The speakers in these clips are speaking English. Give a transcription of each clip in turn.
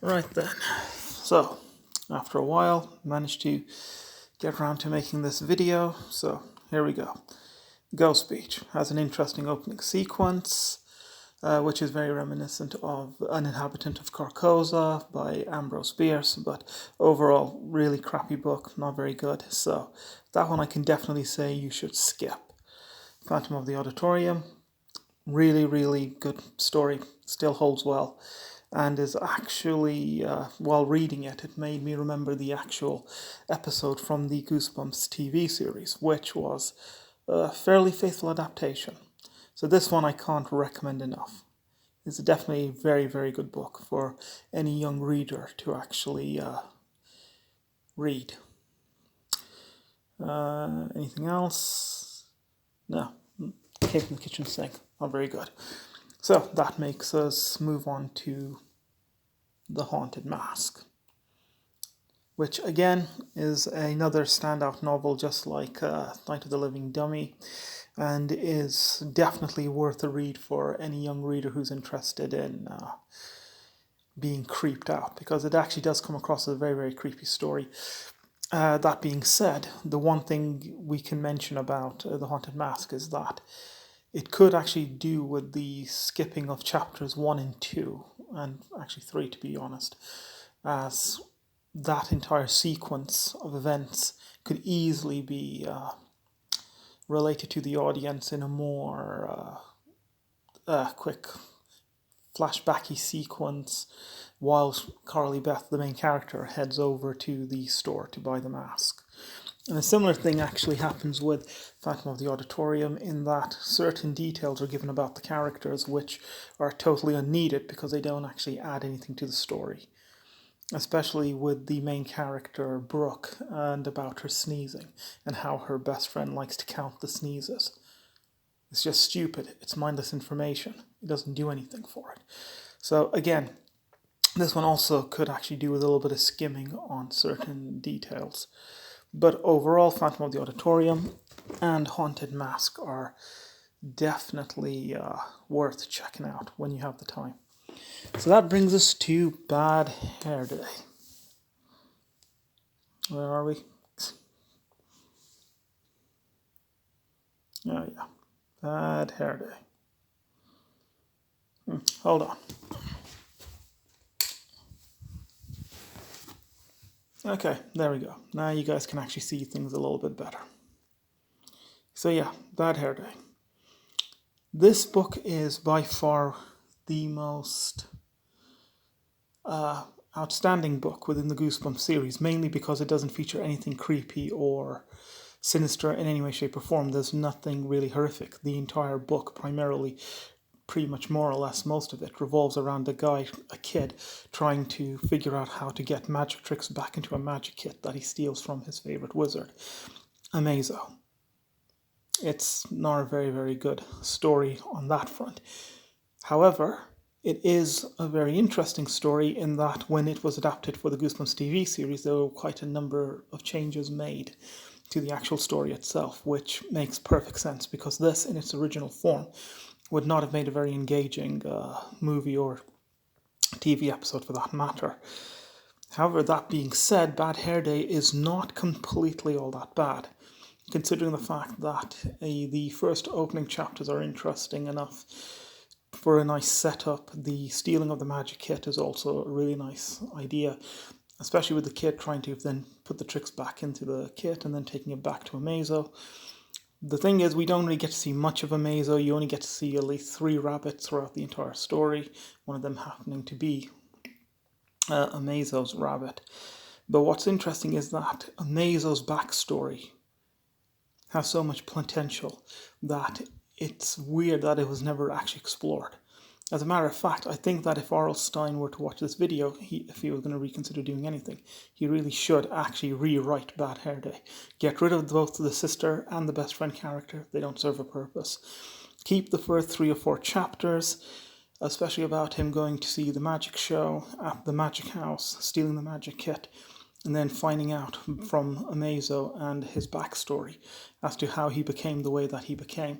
Right then, so after a while, managed to get around to making this video, so here we go. Ghost Beach has an interesting opening sequence, which is very reminiscent of An Inhabitant of Carcosa by Ambrose Bierce, but overall, really crappy book, not very good, so that one I can definitely say you should skip. Phantom of the Auditorium, really, really good story, still holds well, and is actually, while reading it, it made me remember the actual episode from the Goosebumps TV series, which was a fairly faithful adaptation. So this one I can't recommend enough. It's definitely a very, very good book for any young reader to actually read. Anything else? No. Came from the kitchen sink. Not very good. So that makes us move on to The Haunted Mask, which again is another standout novel just like Night of the Living Dummy, and is definitely worth a read for any young reader who's interested in being creeped out, because it actually does come across as a very, very creepy story. That being said, the one thing we can mention about The Haunted Mask is that it could actually do with the skipping of chapters 1 and 2, and actually 3 to be honest, as that entire sequence of events could easily be related to the audience in a more quick flashbacky sequence while Carly Beth, the main character, heads over to the store to buy the mask. And a similar thing actually happens with Phantom of the Auditorium, in that certain details are given about the characters which are totally unneeded because they don't actually add anything to the story. Especially with the main character, Brooke, and about her sneezing, and how her best friend likes to count the sneezes. It's just stupid. It's mindless information. It doesn't do anything for it. So again, this one also could actually do with a little bit of skimming on certain details. But overall, Phantom of the Auditorium and Haunted Mask are definitely worth checking out when you have the time. So that brings us to Bad Hair Day. Where are we? Oh yeah, Bad Hair Day. Hold on. Okay, there we go. Now you guys can actually see things a little bit better. So yeah, Bad Hair Day. This book is by far the most outstanding book within the Goosebumps series, mainly because it doesn't feature anything creepy or sinister in any way, shape, or form. There's nothing really horrific. The entire book, primarily, pretty much more or less most of it, revolves around a kid, trying to figure out how to get magic tricks back into a magic kit that he steals from his favorite wizard, Amazo. It's not a very, very good story on that front. However, it is a very interesting story in that when it was adapted for the Goosebumps TV series, there were quite a number of changes made to the actual story itself, which makes perfect sense, because this, in its original form, would not have made a very engaging movie or TV episode for that matter. However, that being said, Bad Hair Day is not completely all that bad, considering the fact that the first opening chapters are interesting enough for a nice setup. The stealing of the magic kit is also a really nice idea, especially with the kid trying to then put the tricks back into the kit and then taking it back to Amazo. The thing is, we don't really get to see much of Amazo. You only get to see at least 3 rabbits throughout the entire story, one of them happening to be Amazo's rabbit. But what's interesting is that Amazo's backstory has so much potential that it's weird that it was never actually explored. As a matter of fact, I think that if R.L. Stine were to watch this video, if he was going to reconsider doing anything, he really should actually rewrite Bad Hair Day. Get rid of both the sister and the best friend character. They don't serve a purpose. Keep the first 3 or 4 chapters, especially about him going to see the magic show at the magic house, stealing the magic kit, and then finding out from Amazo and his backstory as to how he became the way that he became.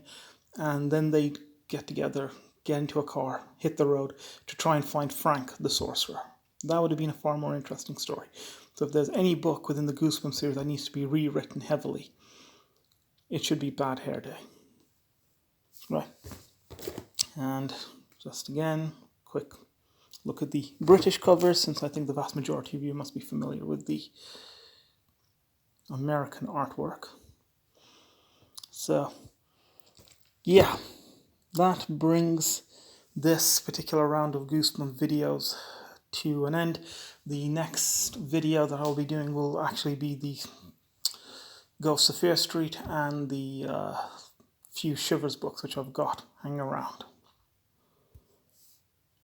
And then they get together, get into a car, hit the road to try and find Frank the sorcerer. That would have been a far more interesting story. So if there's any book within the Goosebumps series that needs to be rewritten heavily, it should be Bad Hair Day. Right. And just again, quick look at the British covers, since I think the vast majority of you must be familiar with the American artwork. So, yeah, that brings this particular round of Goosebumps videos to an end. The next video that I'll be doing will actually be the Ghosts of Fear Street and the few Shivers books which I've got hanging around.